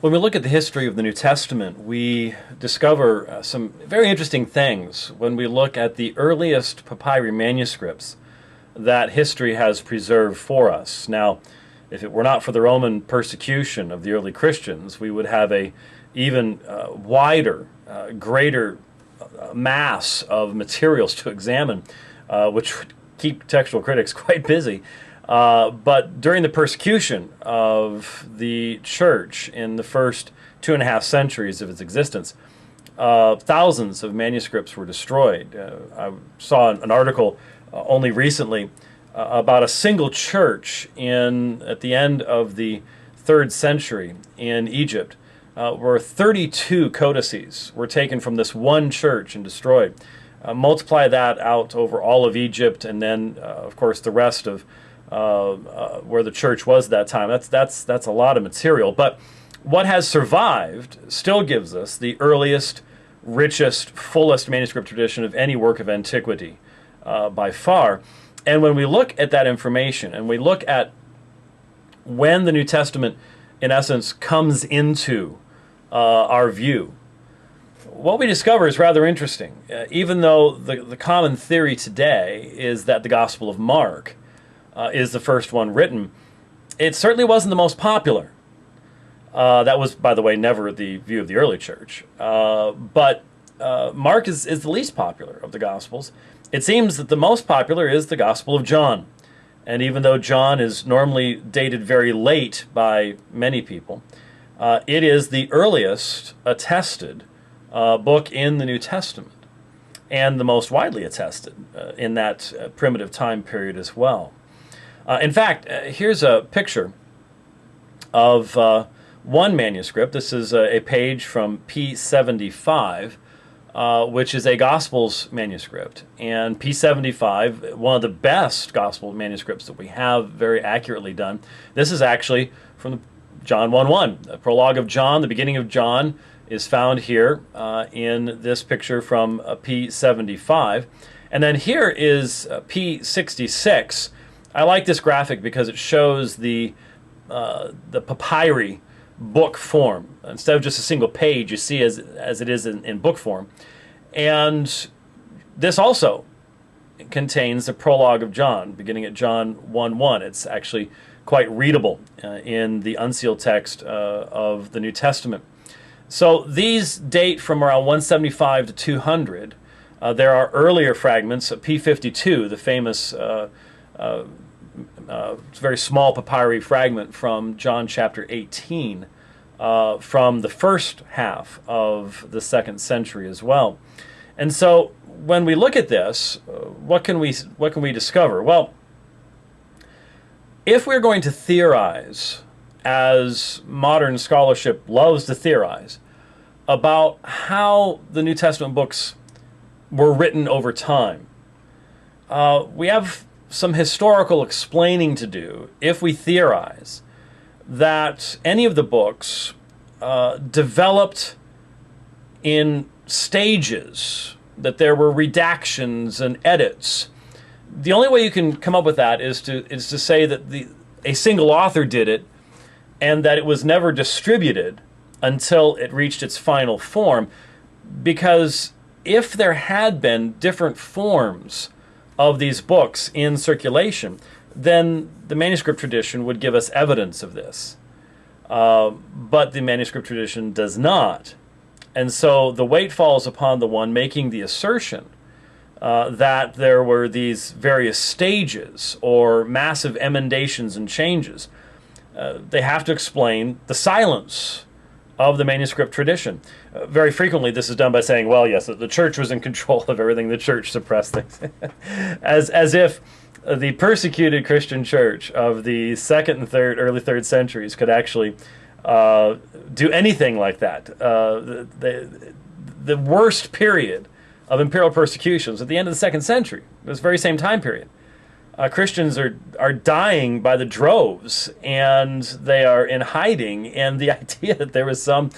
When we look at the history of the New Testament, we discover some very interesting things when we look at the earliest papyri manuscripts that history has preserved for us. Now, if it were not for the Roman persecution of the early Christians, we would have a even wider, greater mass of materials to examine, which would keep textual critics quite busy. But during the persecution of the church in the first 2.5 centuries of its existence, thousands of manuscripts were destroyed. I saw an article only recently about a single church at the end of the 3rd century in Egypt, where 32 codices were taken from this one church and destroyed. Multiply that out over all of Egypt, and then, of course, the rest of where the church was at that time. That's a lot of material. But what has survived still gives us the earliest, richest, fullest manuscript tradition of any work of antiquity by far. And when we look at that information and we look at when the New Testament, in essence, comes into our view, what we discover is rather interesting. Even though the common theory today is that the Gospel of Mark is the first one written, it certainly wasn't the most popular. That was, by the way, never the view of the early church. But Mark is the least popular of the Gospels. It seems that the most popular is the Gospel of John. And even though John is normally dated very late by many people, it is the earliest attested book in the New Testament, and the most widely attested in that primitive time period as well. In fact, here's a picture of one manuscript. This is a page from P75, which is a Gospels manuscript. And P75, one of the best Gospel manuscripts that we have, very accurately done. This is actually from John 1:1. The prologue of John, the beginning of John, is found here in this picture from P75. And then here is P66. I like this graphic because it shows the papyri book form. Instead of just a single page, you see as it is in book form. And this also contains the prologue of John, beginning at John 1:1. It's actually quite readable in the unsealed text of the New Testament. So these date from around 175 to 200. There are earlier fragments, P52, the famous very small papyri fragment from John chapter 18, from the first half of the 2nd century as well. And so when we look at this, what can we discover? Well, if we're going to theorize, as modern scholarship loves to theorize, about how the New Testament books were written over time, we have some historical explaining to do if we theorize that any of the books developed in stages, that there were redactions and edits. The only way you can come up with that is to say that a single author did it, and that it was never distributed until it reached its final form. Because if there had been different forms of these books in circulation, then the manuscript tradition would give us evidence of this. But the manuscript tradition does not. And so the weight falls upon the one making the assertion that there were these various stages or massive emendations and changes. They have to explain the silence of the manuscript tradition. Very frequently this is done by saying, well, yes, the church was in control of everything, the church suppressed things. as if the persecuted Christian church of the 2nd and 3rd, early 3rd centuries could actually do anything like that. The worst period of imperial persecutions at the end of the 2nd century, this very same time period. Christians are dying by the droves, and they are in hiding, and the idea that there was some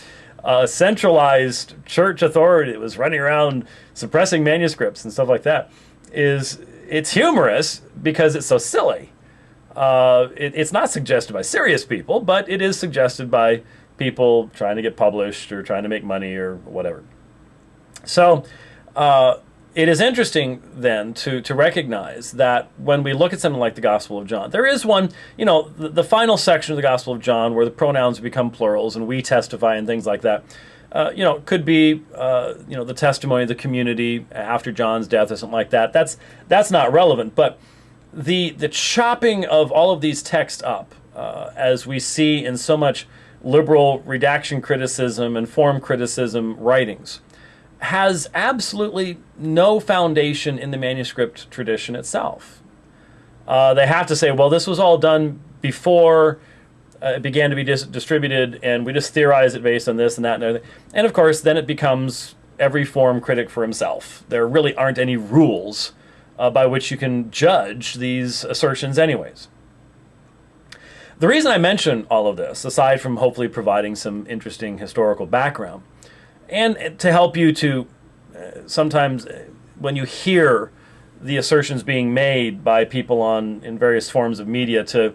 centralized church authority that was running around suppressing manuscripts and stuff like that it's humorous because it's so silly. It's not suggested by serious people, but it is suggested by people trying to get published or trying to make money or whatever. So it is interesting then to recognize that when we look at something like the Gospel of John, there is one, the final section of the Gospel of John where the pronouns become plurals and we testify and things like that. Could be, the testimony of the community after John's death or something like that. That's not relevant. But the chopping of all of these texts up, as we see in so much liberal redaction criticism and form criticism writings, has absolutely no foundation in the manuscript tradition itself. They have to say, well, this was all done before it began to be distributed, and we just theorize it based on this and that and everything. And of course, then it becomes every form critic for himself. There really aren't any rules by which you can judge these assertions anyways. The reason I mention all of this, aside from hopefully providing some interesting historical background, and to help you to sometimes when you hear the assertions being made by people in various forms of media to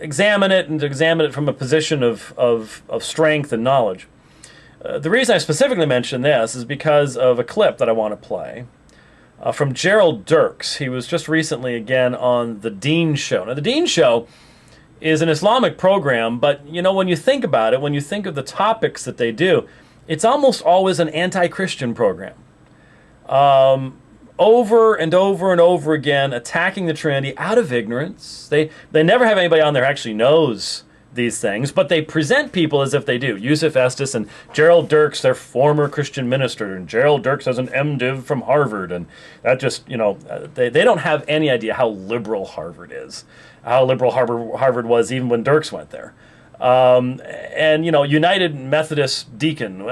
examine it and to examine it from a position of strength and knowledge. The reason I specifically mention this is because of a clip that I want to play from Jerald Dirks. He was just recently again on the Deen Show. Now the Deen Show is an Islamic program, but when you think about it, when you think of the topics that they do, it's almost always an anti-Christian program. Over and over and over again, attacking the Trinity out of ignorance. They never have anybody on there who actually knows these things, but they present people as if they do. Yusuf Estes and Jerald Dirks, their former Christian minister, and Jerald Dirks has an MDiv from Harvard, and that just, they don't have any idea how liberal Harvard is, how liberal Harvard was even when Dirks went there. And United Methodist Deacon,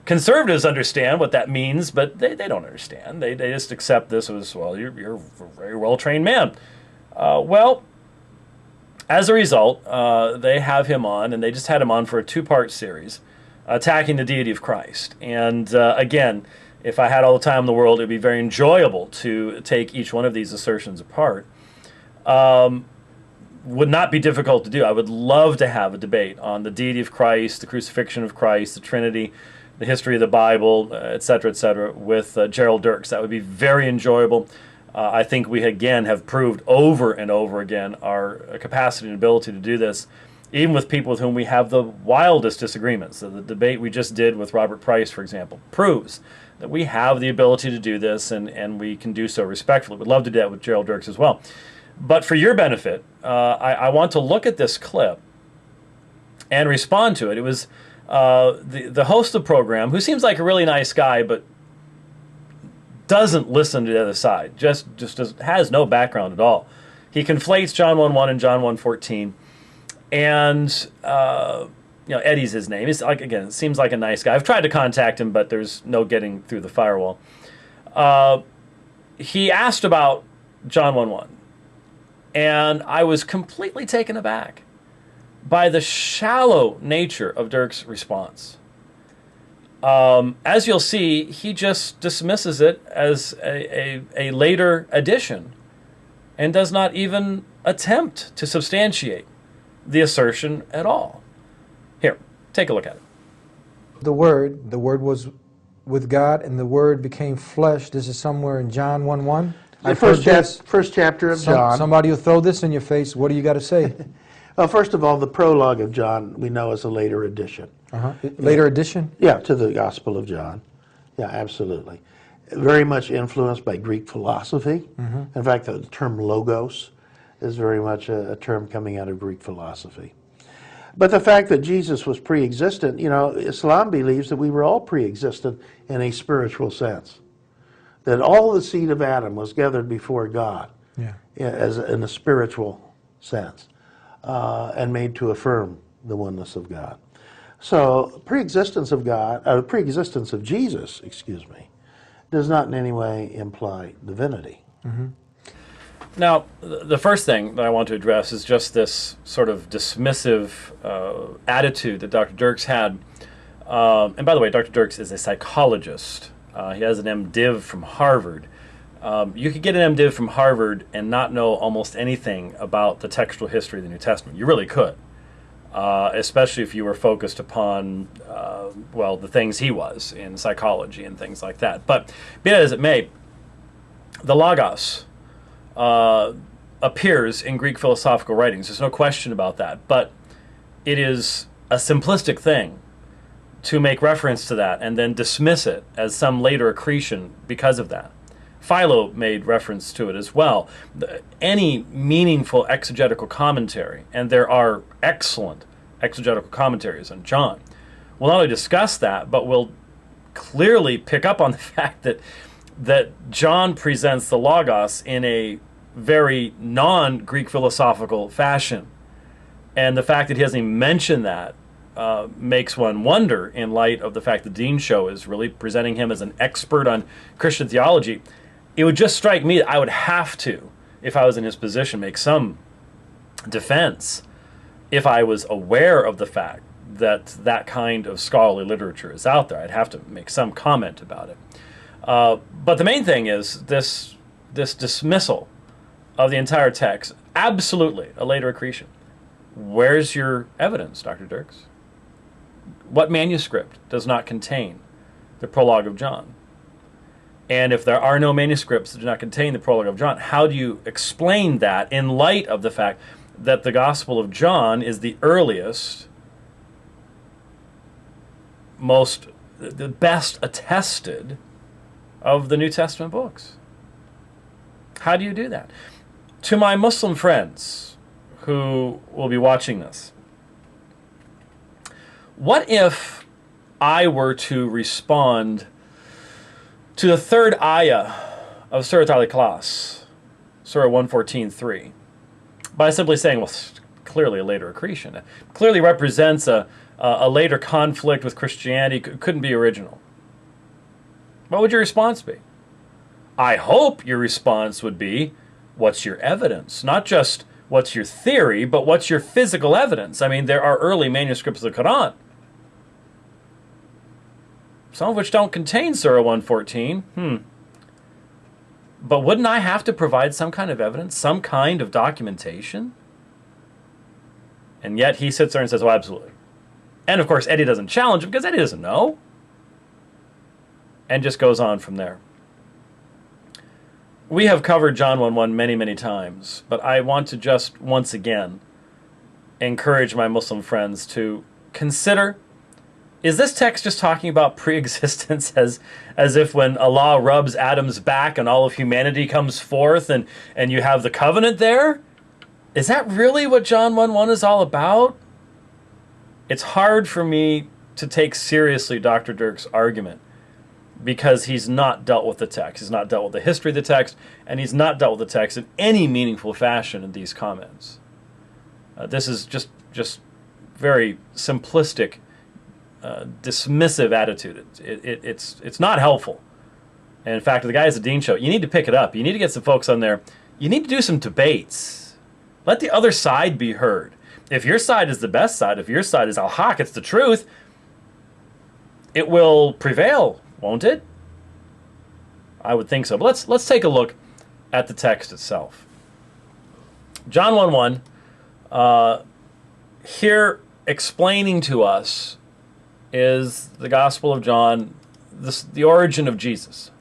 conservatives understand what that means, but they don't understand. They just accept this as, well, you're a very well-trained man. As a result, they have him on, and they just had him on for a 2-part series, attacking the deity of Christ. And again, if I had all the time in the world, it would be very enjoyable to take each one of these assertions apart. Would not be difficult to do. I would love to have a debate on the deity of Christ, the crucifixion of Christ, the Trinity, the history of the Bible, et cetera, with Jerald Dirks. That would be very enjoyable. I think we, again, have proved over and over again our capacity and ability to do this, even with people with whom we have the wildest disagreements. So the debate we just did with Robert Price, for example, proves that we have the ability to do this, and we can do so respectfully. We'd love to do that with Jerald Dirks as well. But for your benefit, I want to look at this clip and respond to it. It was the host of the program, who seems like a really nice guy, but doesn't listen to the other side, just has no background at all. He conflates John 1:1 and John 1:14, and Eddie's his name. He's like, again, it seems like a nice guy. I've tried to contact him, but there's no getting through the firewall. He asked about John 1:1. And I was completely taken aback by the shallow nature of Dirks' response. As you'll see, he just dismisses it as a later addition and does not even attempt to substantiate the assertion at all. Here, take a look at it. The Word was with God, and the Word became flesh. This is somewhere in John 1:1. The first chapter of John. Somebody will throw this in your face. What do you got to say? Well, first of all, the prologue of John we know is a later addition. Later addition? Yeah, to the Gospel of John. Yeah, absolutely. Very much influenced by Greek philosophy. In fact, the term logos is very much a term coming out of Greek philosophy. But the fact that Jesus was pre-existent, Islam believes that we were all pre-existent in a spiritual sense. That all the seed of Adam was gathered before God, as in a spiritual sense, and made to affirm the oneness of God. So, pre-existence of Jesus, does not in any way imply divinity. Now, the first thing that I want to address is just this sort of dismissive attitude that Dr. Dirks had. And by the way, Dr. Dirks is a psychologist. He has an MDiv from Harvard. You could get an MDiv from Harvard and not know almost anything about the textual history of the New Testament. You really could. especially if you were focused upon, well, the things he was in psychology and things like that. But be that as it may, the Logos appears in Greek philosophical writings. There's no question about that. But it is a simplistic thing to make reference to that and then dismiss it as some later accretion because of that. Philo made reference to it as well. Any meaningful exegetical commentary, and there are excellent exegetical commentaries on John, will not only discuss that, but will clearly pick up on the fact that John presents the Logos in a very non-Greek philosophical fashion. And the fact that he hasn't even mentioned that makes one wonder, in light of the fact that Deen Show is really presenting him as an expert on Christian theology. It would just strike me that I would have to, if I was in his position, make some defense if I was aware of the fact that that kind of scholarly literature is out there. I'd have to make some comment about it. But the main thing is this dismissal of the entire text, absolutely a later accretion. Where's your evidence, Dr. Dirks? What manuscript does not contain the prologue of John? And if there are no manuscripts that do not contain the prologue of John, how do you explain that in light of the fact that the Gospel of John is the earliest, the best attested of the New Testament books? How do you do that? To my Muslim friends who will be watching this, what if I were to respond to the third ayah of Surah Al-Ikhlas, Surah 114:3, by simply saying, well, it's clearly a later accretion. It clearly represents a later conflict with Christianity. Couldn't be original. What would your response be? I hope your response would be, what's your evidence? Not just what's your theory, but what's your physical evidence? I mean, there are early manuscripts of the Quran, some of which don't contain Surah 114. But wouldn't I have to provide some kind of evidence, some kind of documentation? And yet he sits there and says, well, absolutely. And of course, Eddie doesn't challenge him because Eddie doesn't know. And just goes on from there. We have covered John 1:1 many, many times, but I want to just once again encourage my Muslim friends to consider, is this text just talking about pre-existence as if when Allah rubs Adam's back and all of humanity comes forth and you have the covenant there? Is that really what John 1:1 is all about? It's hard for me to take seriously Dr. Dirks' argument because he's not dealt with the text. He's not dealt with the history of the text, and he's not dealt with the text in any meaningful fashion in these comments. This is just very simplistic, dismissive attitude. It's not helpful. And in fact, the guys at Deen Show, you need to pick it up. You need to get some folks on there. You need to do some debates. Let the other side be heard. If your side is the best side, if your side is al-haq, it's the truth, it will prevail, won't it? I would think so. But let's take a look at the text itself. John 1:1, here explaining to us is the Gospel of John, the origin of Jesus.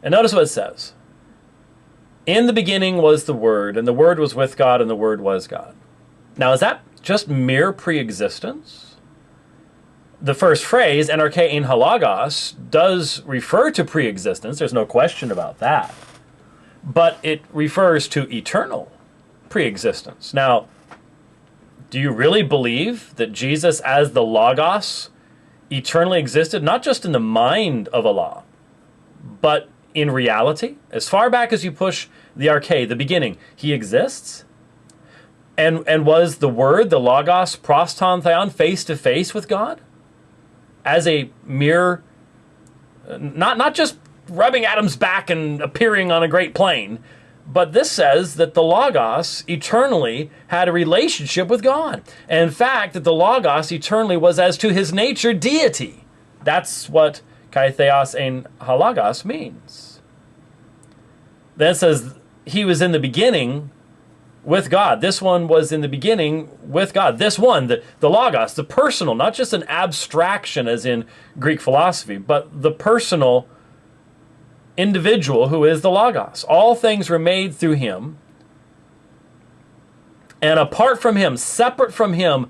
And notice what it says. In the beginning was the Word, and the Word was with God, and the Word was God. Now, is that just mere pre-existence? The first phrase, NRK in halagos, does refer to pre-existence. There's no question about that. But it refers to eternal pre-existence. Now, do you really believe that Jesus as the Logos eternally existed, not just in the mind of Allah, but in reality? As far back as you push the arche, the beginning, he exists? And was the Word, the Logos, proston theon, face-to-face with God? As a mere, not just rubbing Adam's back and appearing on a great plain, but this says that the Logos eternally had a relationship with God. And in fact, that the Logos eternally was as to his nature deity. That's what kai theos ein halagos means. Then it says, he was in the beginning with God. This one was in the beginning with God. This one, the Logos, the personal, not just an abstraction as in Greek philosophy, but the personal individual who is the Logos. All things were made through him, and apart from him, separate from him,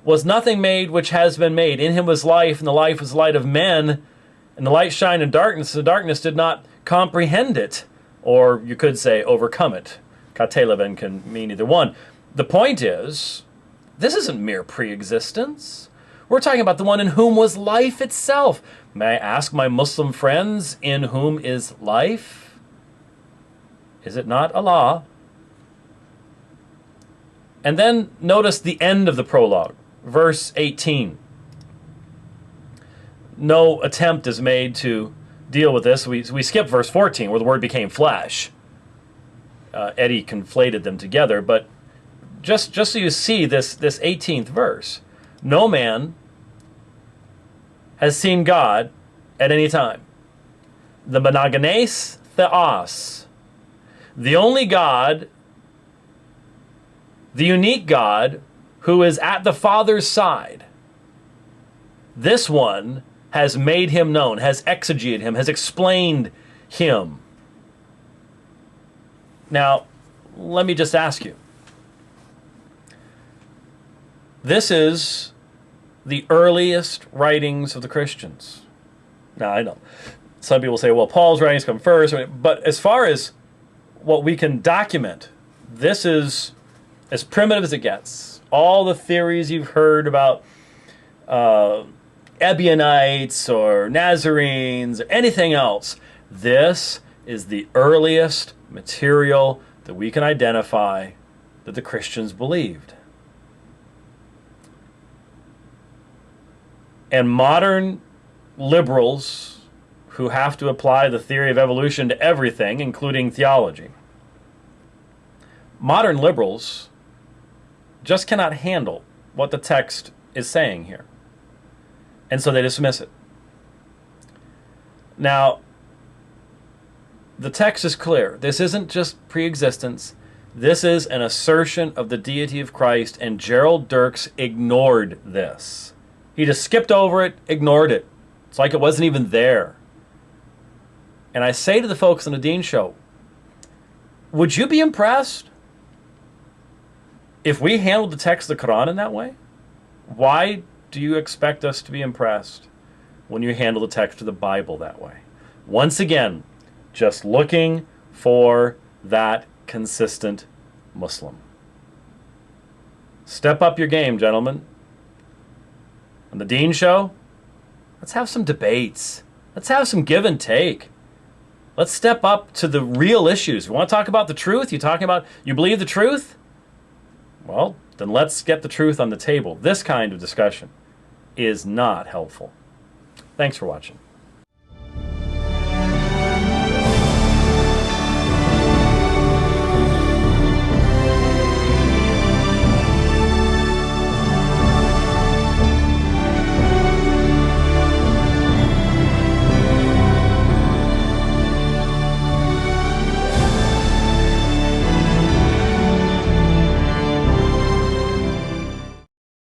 was nothing made which has been made. In him was life, and the life was the light of men, and the light shined in darkness, and the darkness did not comprehend it, or you could say overcome it. Kateleben can mean either one. The point is, this isn't mere pre-existence. We're talking about the one in whom was life itself. May I ask my Muslim friends, in whom is life? Is it not Allah? And then notice the end of the prologue, verse 18. No attempt is made to deal with this. We skip verse 14, where the Word became flesh. Eddie conflated them together, but just so you see this 18th verse. No man has seen God at any time. The monogenes theos, the only God, the unique God who is at the Father's side. This one has made him known, has exegeted him, has explained him. Now, let me just ask you. This is the earliest writings of the Christians. Now, I know some people say, well, Paul's writings come first, but as far as what we can document, this is as primitive as it gets. All the theories you've heard about Ebionites or Nazarenes or anything else, this is the earliest material that we can identify that the Christians believed. And modern liberals who have to apply the theory of evolution to everything, including theology, modern liberals just cannot handle what the text is saying here. And so they dismiss it. Now, the text is clear. This isn't just pre-existence. This is an assertion of the deity of Christ, and Jerald Dirks ignored this. He just skipped over it, ignored it. It's like it wasn't even there. And I say to the folks on the Deen Show, would you be impressed if we handled the text of the Quran in that way? Why do you expect us to be impressed when you handle the text of the Bible that way? Once again, just looking for that consistent Muslim. Step up your game, gentlemen. On the Deen Show, let's have some debates. Let's have some give and take. Let's step up to the real issues. You want to talk about the truth? You believe the truth? Well, then let's get the truth on the table. This kind of discussion is not helpful. Thanks for watching.